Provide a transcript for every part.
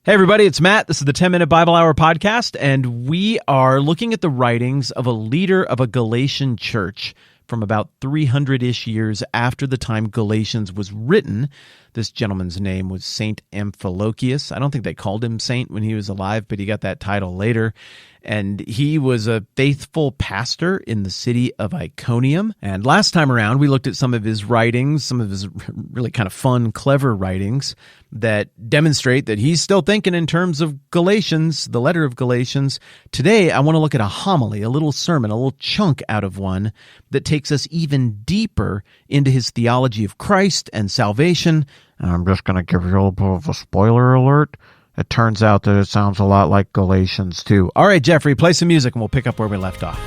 Hey everybody, it's Matt. This is the 10-Minute Bible Hour podcast, and we are looking at the writings of a leader of a Galatian church from about 300-ish years after the time Galatians was written. This gentleman's name was Saint Amphilochius. I don't think they called him saint when he was alive, but he got that title later. And he was a faithful pastor in the city of Iconium. And last time around, we looked at some of his writings, some of his really kind of fun, clever writings that demonstrate that he's still thinking in terms of Galatians, the letter of Galatians. Today, I want to look at a homily, a little sermon, a little chunk out of one that takes us even deeper into his theology of Christ and salvation. And I'm just going to give you a little bit of a spoiler alert. It turns out that it sounds a lot like Galatians too. All right, Jeffrey, play some music and we'll pick up where we left off.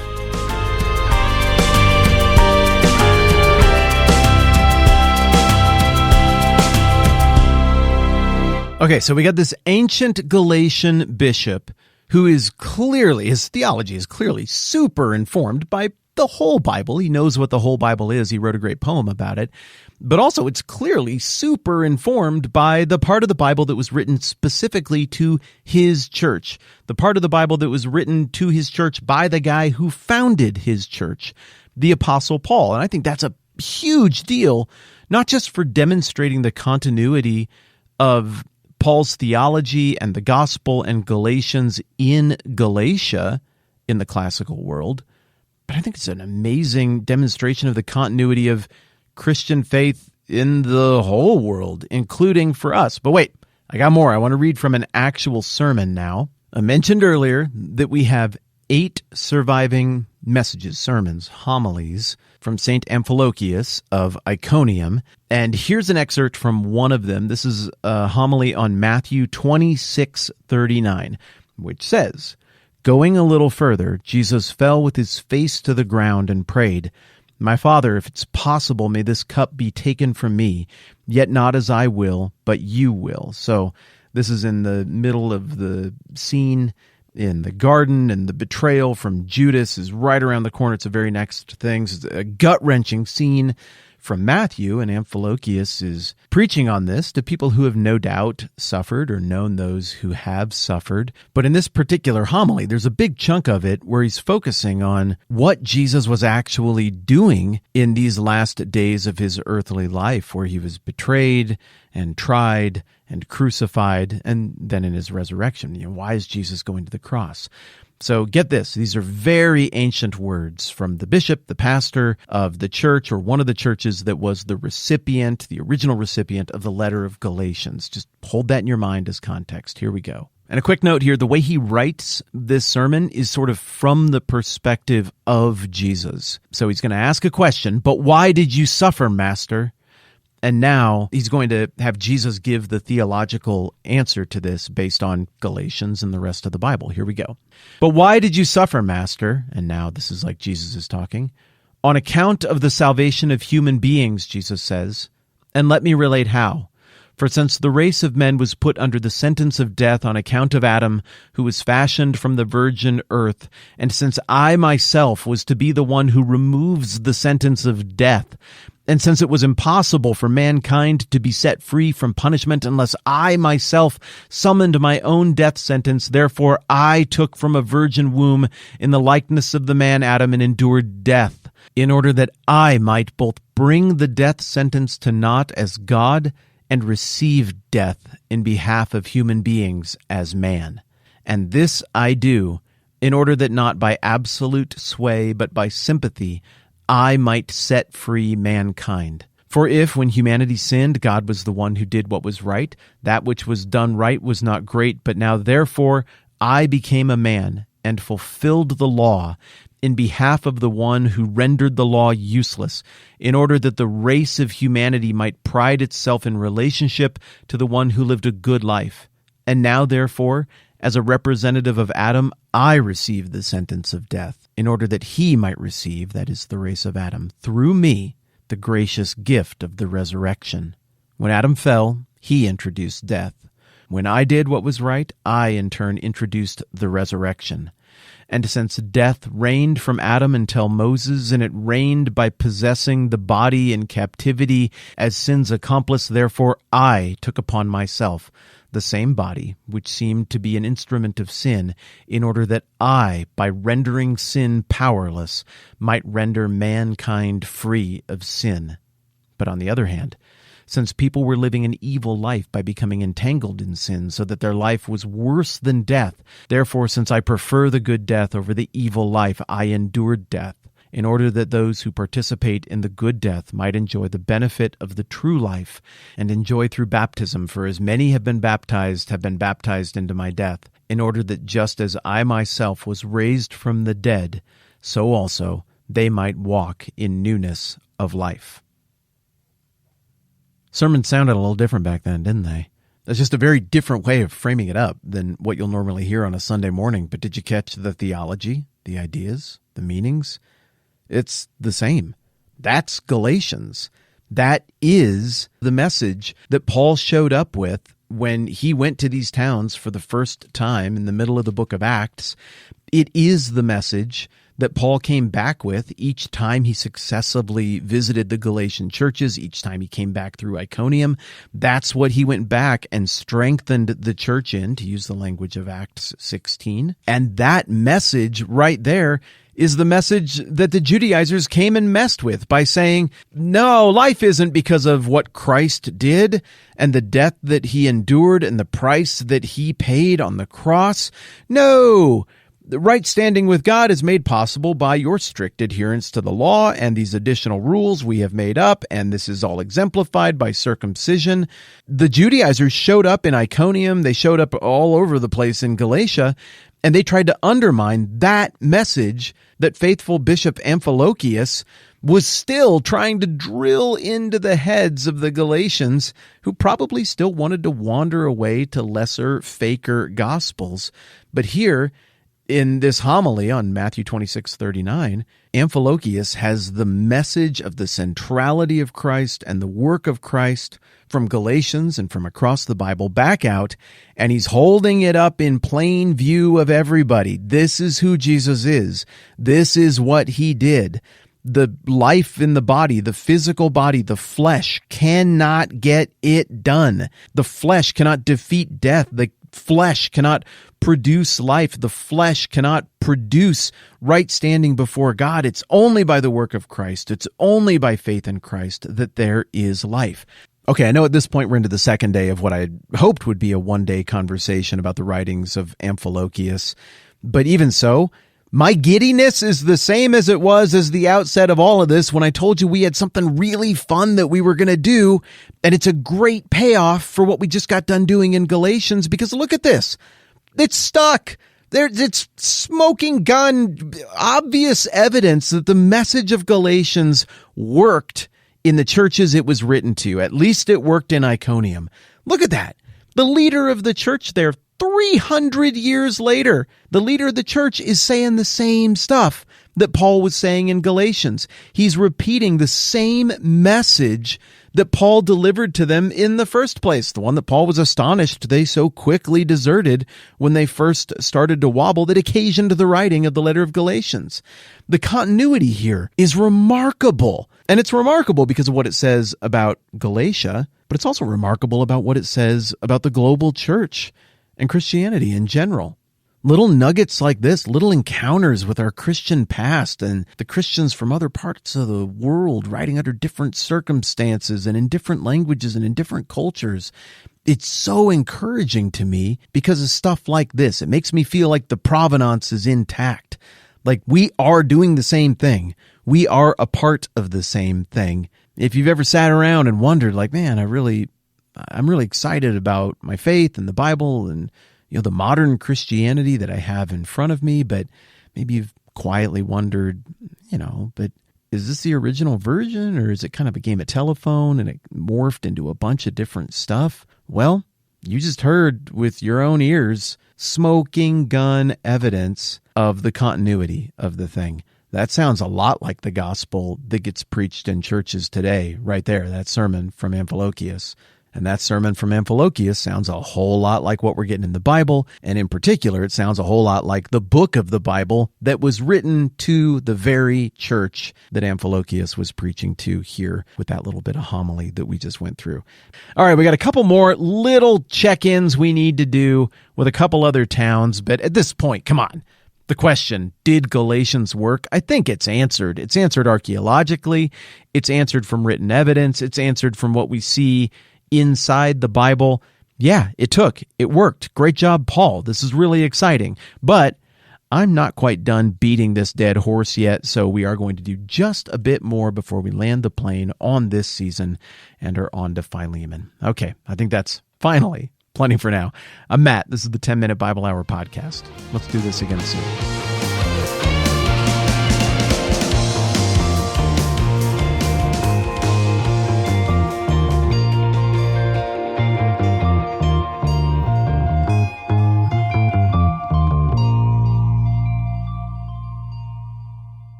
Okay, so we got this ancient Galatian bishop who is clearly, his theology is clearly super informed by the whole Bible. He knows what the whole Bible is. He wrote a great poem about it. But also, it's clearly super informed by the part of the Bible that was written specifically to his church, the part of the Bible that was written to his church by the guy who founded his church, the Apostle Paul. And I think that's a huge deal, not just for demonstrating the continuity of Paul's theology and the gospel and Galatians in Galatia in the classical world, but I think it's an amazing demonstration of the continuity of Christian faith in the whole world, including for us. But wait, I got more. I want to read from an actual sermon now. I mentioned earlier that we have 8 surviving messages, sermons, homilies from St. Amphilochius of Iconium. And here's an excerpt from one of them. This is a homily on Matthew 26:39, which says, "Going a little further, Jesus fell with his face to the ground and prayed, 'My Father, if it's possible, may this cup be taken from me, yet not as I will, but you will.'" So this is in the middle of the scene in the garden, and the betrayal from Judas is right around the corner. It's the very next thing. It's a gut-wrenching scene from Matthew, and Amphilochius is preaching on this to people who have no doubt suffered or known those who have suffered. But in this particular homily, there's a big chunk of it where he's focusing on what Jesus was actually doing in these last days of his earthly life, where he was betrayed and tried and crucified, and then in his resurrection. Why is Jesus going to the cross? So get this, these are very ancient words from the bishop, the pastor of the church, or one of the churches that was the recipient, the original recipient of the letter of Galatians. Just hold that in your mind as context. Here we go. And a quick note here, the way he writes this sermon is sort of from the perspective of Jesus. So he's going to ask a question, "But why did you suffer, Master?" And now he's going to have Jesus give the theological answer to this based on Galatians and the rest of the Bible. Here we go. "But why did you suffer, Master?" And now this is like Jesus is talking. "On account of the salvation of human beings," Jesus says. "And let me relate how. For since the race of men was put under the sentence of death on account of Adam, who was fashioned from the virgin earth, and since I myself was to be the one who removes the sentence of death, and since it was impossible for mankind to be set free from punishment unless I myself summoned my own death sentence, therefore I took from a virgin womb in the likeness of the man Adam and endured death, in order that I might both bring the death sentence to naught as God and receive death in behalf of human beings as man. And this I do, in order that not by absolute sway, but by sympathy, I might set free mankind. For if, when humanity sinned, God was the one who did what was right, that which was done right was not great, but now therefore I became a man and fulfilled the law in behalf of the one who rendered the law useless, in order that the race of humanity might pride itself in relationship to the one who lived a good life. And now, therefore, as a representative of Adam, I received the sentence of death, in order that he might receive, that is the race of Adam, through me, the gracious gift of the resurrection. When Adam fell, he introduced death. When I did what was right, I in turn introduced the resurrection. And since death reigned from Adam until Moses, and it reigned by possessing the body in captivity as sin's accomplice, therefore I took upon myself the same body, which seemed to be an instrument of sin, in order that I, by rendering sin powerless, might render mankind free of sin. But on the other hand, since people were living an evil life by becoming entangled in sin, so that their life was worse than death, therefore, since I prefer the good death over the evil life, I endured death, in order that those who participate in the good death might enjoy the benefit of the true life, and enjoy through baptism, for as many have been baptized into my death, in order that just as I myself was raised from the dead, so also they might walk in newness of life. Sermons sounded a little different back then, didn't they? That's just a very different way of framing it up than what you'll normally hear on a Sunday morning. But did you catch the theology, the ideas, the meanings? It's the same. That's Galatians. That is the message that Paul showed up with when he went to these towns for the first time in the middle of the book of Acts. It is the message that Paul came back with each time he successively visited the Galatian churches, each time he came back through Iconium. That's what he went back and strengthened the church in, to use the language of Acts 16. And that message right there is the message that the Judaizers came and messed with by saying, no, life isn't because of what Christ did and the death that he endured and the price that he paid on the cross. No, the right standing with God is made possible by your strict adherence to the law and these additional rules we have made up, and this is all exemplified by circumcision. The Judaizers showed up in Iconium, they showed up all over the place in Galatia, and they tried to undermine that message that faithful Bishop Amphilochius was still trying to drill into the heads of the Galatians, who probably still wanted to wander away to lesser, faker gospels. But here, in this homily on Matthew 26:39, Amphilochius has the message of the centrality of Christ and the work of Christ from Galatians and from across the Bible back out, and he's holding it up in plain view of everybody. This is who Jesus is. This is what he did. The life in the body, the physical body, the flesh cannot get it done. The flesh cannot defeat death. The flesh cannot produce life. The flesh cannot produce right standing before God. It's only by the work of Christ. It's only by faith in Christ that there is life. Okay, I know at this point we're into the second day of what I had hoped would be a one-day conversation about the writings of Amphilochius. But even so, my giddiness is the same as it was as the outset of all of this when I told you we had something really fun that we were going to do, and it's a great payoff for what we just got done doing in Galatians, because look at this. It's stuck. It's smoking gun, obvious evidence that the message of Galatians worked in the churches it was written to. At least it worked in Iconium. Look at that. The leader of the church there, 300 years later, the leader of the church is saying the same stuff that Paul was saying in Galatians. He's repeating the same message that Paul delivered to them in the first place, the one that Paul was astonished they so quickly deserted when they first started to wobble that occasioned the writing of the letter of Galatians. The continuity here is remarkable, and it's remarkable because of what it says about Galatia, but it's also remarkable about what it says about the global church and Christianity in general. Little nuggets like this, little encounters with our Christian past and the Christians from other parts of the world writing under different circumstances and in different languages and in different cultures. It's so encouraging to me because of stuff like this. It makes me feel like the provenance is intact. Like we are doing the same thing. We are a part of the same thing. If you've ever sat around and wondered like, man, I'm really excited about my faith and the Bible and the modern Christianity that I have in front of me, but maybe you've quietly wondered, but is this the original version or is it kind of a game of telephone and it morphed into a bunch of different stuff? Well, you just heard with your own ears smoking gun evidence of the continuity of the thing. That sounds a lot like the gospel that gets preached in churches today, right there, that sermon from Amphilochius. And that sermon from Amphilochius sounds a whole lot like what we're getting in the Bible, and in particular, it sounds a whole lot like the book of the Bible that was written to the very church that Amphilochius was preaching to here with that little bit of homily that we just went through. All right, we got a couple more little check-ins we need to do with a couple other towns, but at this point, come on. The question, did Galatians work? I think it's answered. It's answered archaeologically. It's answered from written evidence. It's answered from what we see inside the Bible. Yeah, it worked. Great job, Paul. This is really exciting. But I'm not quite done beating this dead horse yet, so we are going to do just a bit more before we land the plane on this season and are on to Philemon. Okay, I think that's finally plenty for now. I'm Matt. This is the 10-Minute Bible Hour podcast. Let's do this again soon.